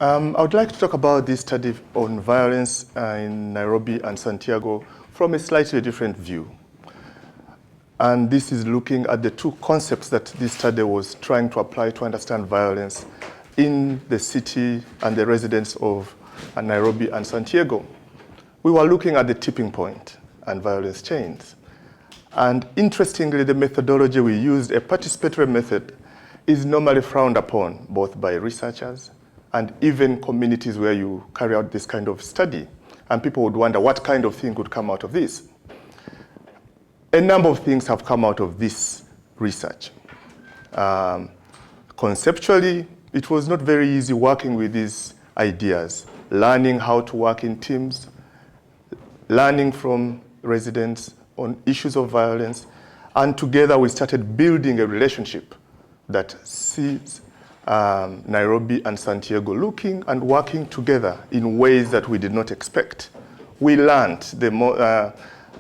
I would like to talk about this study on violence in Nairobi and Santiago from a slightly different view. And this is looking at the two concepts that this study was trying to apply to understand violence in the city and the residents of Nairobi and Santiago. We were looking at the tipping point and violence chains. And interestingly, the methodology we used, a participatory method, is normally frowned upon both by researchers and even communities where you carry out this kind of study. And people would wonder what kind of thing would come out of this. A number of things have come out of this research. Conceptually, it was not very easy working with these ideas, learning how to work in teams, learning from residents on issues of violence, and together we started building a relationship that sees Nairobi and Santiago looking and working together in ways that we did not expect. We learned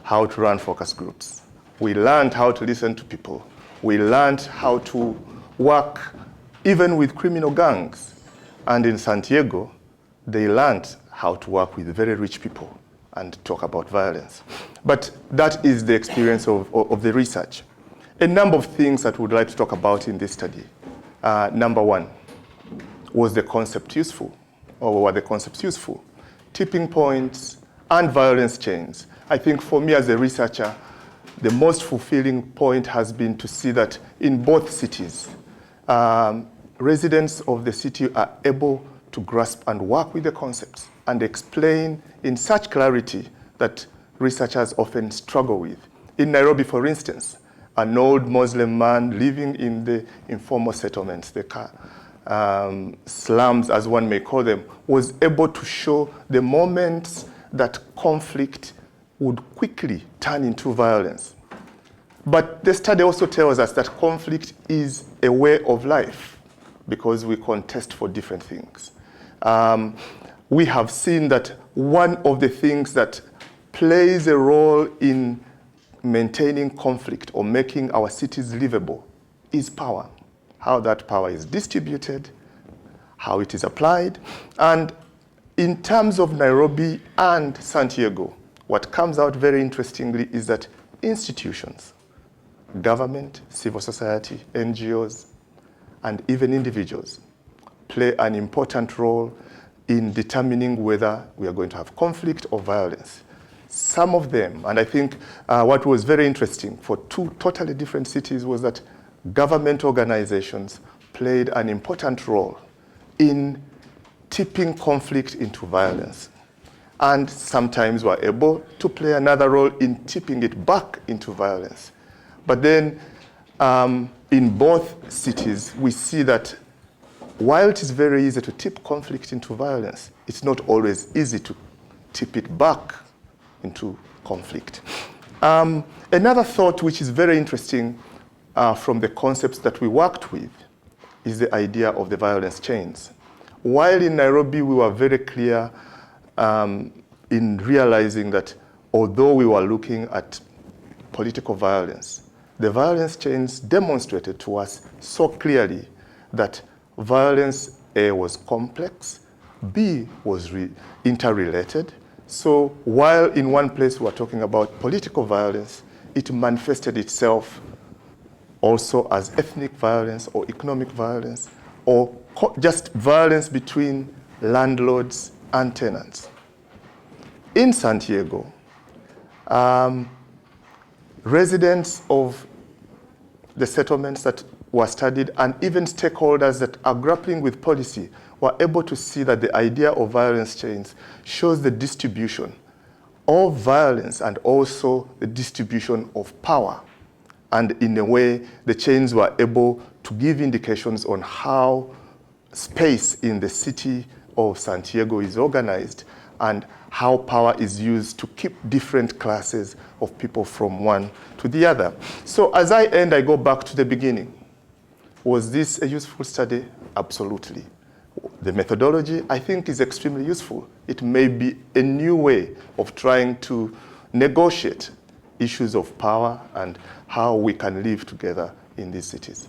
how to run focus groups. We learned how to listen to people. We learned how to work even with criminal gangs. And in Santiago, they learned how to work with very rich people and talk about violence. But that is the experience of the research. A number of things that we would like to talk about in this study. Number one, was the concept useful? Or were the concepts useful? Tipping points and violence chains. I think for me as a researcher, the most fulfilling point has been to see that in both cities, residents of the city are able to grasp and work with the concepts and explain in such clarity that researchers often struggle with. In Nairobi, for instance, an old Muslim man living in the informal settlements, the slums, as one may call them, was able to show the moments that conflict would quickly turn into violence. But the study also tells us that conflict is a way of life because we contest for different things. We have seen that one of the things that plays a role in maintaining conflict or making our cities livable is power. How that power is distributed, how it is applied. And in terms of Nairobi and Santiago, what comes out very interestingly is that institutions, government, civil society, NGOs, and even individuals play an important role in determining whether we are going to have conflict or violence. Some of them, and I think what was very interesting for two totally different cities was that government organizations played an important role in tipping conflict into violence, and sometimes were able to play another role in tipping it back into violence. But then in both cities, we see that while it is very easy to tip conflict into violence, it's not always easy to tip it back into conflict. Another thought which is very interesting from the concepts that we worked with is the idea of the violence chains. While in Nairobi we were very clear in realizing that although we were looking at political violence, the violence chains demonstrated to us so clearly that violence A was complex, B was interrelated. So while in one place we're talking about political violence, it manifested itself also as ethnic violence or economic violence or just violence between landlords and tenants. In Santiago, residents of the settlements that were studied and even stakeholders that are grappling with policy were able to see that the idea of violence chains shows the distribution of violence and also the distribution of power. And in a way, the chains were able to give indications on how space in the city of Santiago is organized and how power is used to keep different classes of people from one to the other. So as I end, I go back to the beginning. Was this a useful study? Absolutely. The methodology, I think, is extremely useful. It may be a new way of trying to negotiate issues of power and how we can live together in these cities.